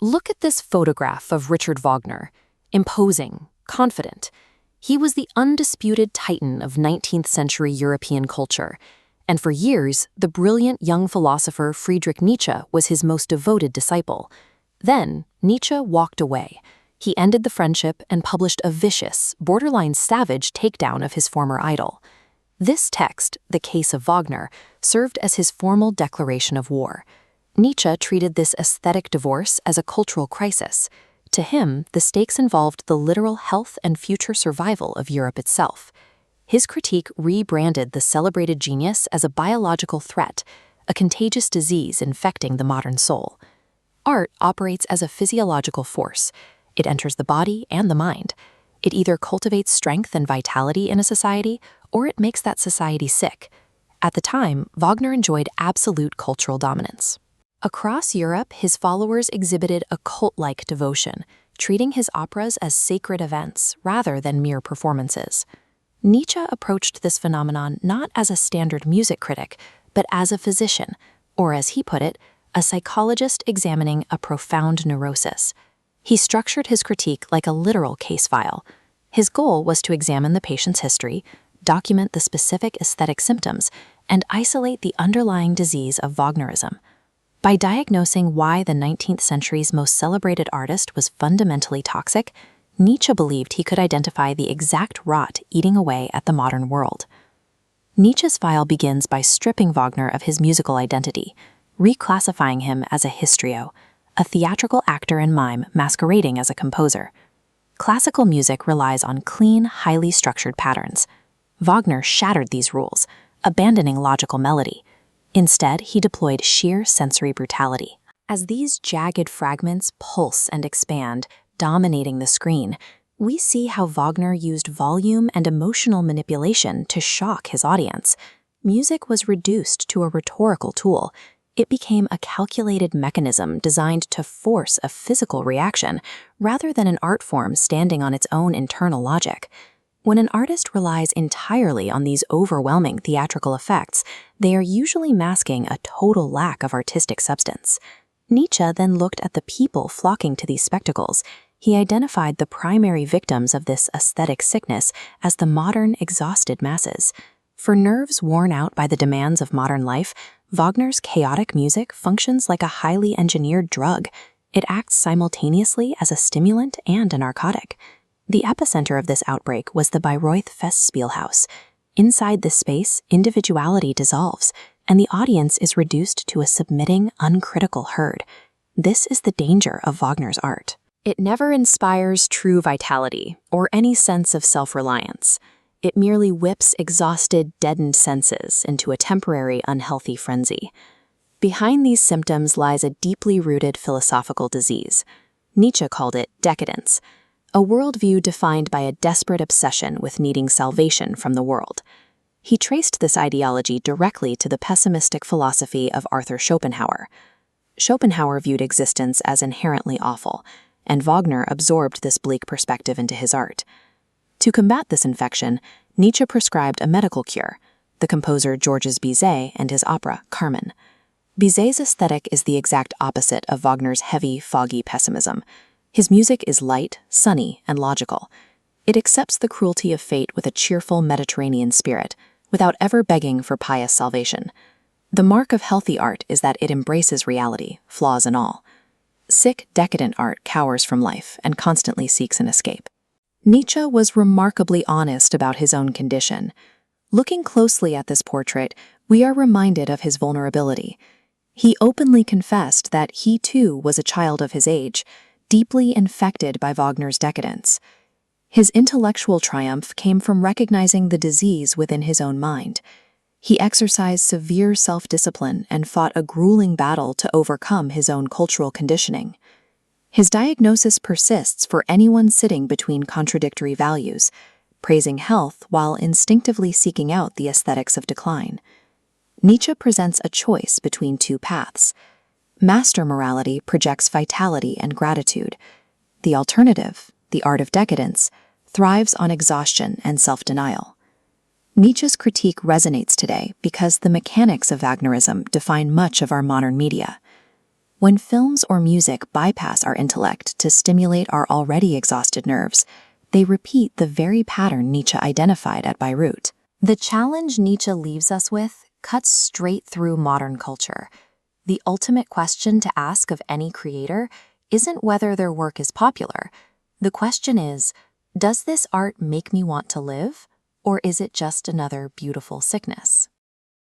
Look at this photograph of Richard Wagner. Imposing, confident. He was the undisputed titan of 19th century European culture, and for years, the brilliant young philosopher Friedrich Nietzsche was his most devoted disciple. Then, Nietzsche walked away. He ended the friendship and published a vicious, borderline savage takedown of his former idol. This text, The Case of Wagner, served as his formal declaration of war. Nietzsche treated this aesthetic divorce as a cultural crisis. To him, the stakes involved the literal health and future survival of Europe itself. His critique rebranded the celebrated genius as a biological threat, a contagious disease infecting the modern soul. Art operates as a physiological force. It enters the body and the mind. It either cultivates strength and vitality in a society, or it makes that society sick. At the time, Wagner enjoyed absolute cultural dominance. Across Europe, his followers exhibited a cult-like devotion, treating his operas as sacred events rather than mere performances. Nietzsche approached this phenomenon not as a standard music critic, but as a physician, or as he put it, a psychologist examining a profound neurosis. He structured his critique like a literal case file. His goal was to examine the patient's history, document the specific aesthetic symptoms, and isolate the underlying disease of Wagnerism. By diagnosing why the 19th century's most celebrated artist was fundamentally toxic, Nietzsche believed he could identify the exact rot eating away at the modern world. Nietzsche's file begins by stripping Wagner of his musical identity, reclassifying him as a histrio, a theatrical actor in mime masquerading as a composer. Classical music relies on clean, highly structured patterns. Wagner shattered these rules, abandoning logical melody. Instead, he deployed sheer sensory brutality. As these jagged fragments pulse and expand, dominating the screen, we see how Wagner used volume and emotional manipulation to shock his audience. Music was reduced to a rhetorical tool. It became a calculated mechanism designed to force a physical reaction, rather than an art form standing on its own internal logic. When an artist relies entirely on these overwhelming theatrical effects, they are usually masking a total lack of artistic substance. Nietzsche then looked at the people flocking to these spectacles. He identified the primary victims of this aesthetic sickness as the modern, exhausted masses. For nerves worn out by the demands of modern life, Wagner's chaotic music functions like a highly engineered drug. It acts simultaneously as a stimulant and a narcotic. The epicenter of this outbreak was the Bayreuth Festspielhaus. Inside this space, individuality dissolves, and the audience is reduced to a submitting, uncritical herd. This is the danger of Wagner's art. It never inspires true vitality or any sense of self-reliance. It merely whips exhausted, deadened senses into a temporary, unhealthy frenzy. Behind these symptoms lies a deeply rooted philosophical disease. Nietzsche called it decadence, a worldview defined by a desperate obsession with needing salvation from the world. He traced this ideology directly to the pessimistic philosophy of Arthur Schopenhauer. Schopenhauer viewed existence as inherently awful, and Wagner absorbed this bleak perspective into his art. To combat this infection, Nietzsche prescribed a medical cure, the composer Georges Bizet and his opera, Carmen. Bizet's aesthetic is the exact opposite of Wagner's heavy, foggy pessimism. His music is light, sunny, and logical. It accepts the cruelty of fate with a cheerful Mediterranean spirit, without ever begging for pious salvation. The mark of healthy art is that it embraces reality, flaws and all. Sick, decadent art cowers from life and constantly seeks an escape. Nietzsche was remarkably honest about his own condition. Looking closely at this portrait, we are reminded of his vulnerability. He openly confessed that he too was a child of his age, deeply infected by Wagner's decadence. His intellectual triumph came from recognizing the disease within his own mind. He exercised severe self-discipline and fought a grueling battle to overcome his own cultural conditioning. His diagnosis persists for anyone sitting between contradictory values, praising health while instinctively seeking out the aesthetics of decline. Nietzsche presents a choice between two paths. Master morality projects vitality and gratitude. The alternative, the art of decadence, thrives on exhaustion and self-denial. Nietzsche's critique resonates today because the mechanics of Wagnerism define much of our modern media. When films or music bypass our intellect to stimulate our already exhausted nerves, they repeat the very pattern Nietzsche identified at Beirut. The challenge Nietzsche leaves us with cuts straight through modern culture. The ultimate question to ask of any creator isn't whether their work is popular. The question is, does this art make me want to live, or is it just another beautiful sickness?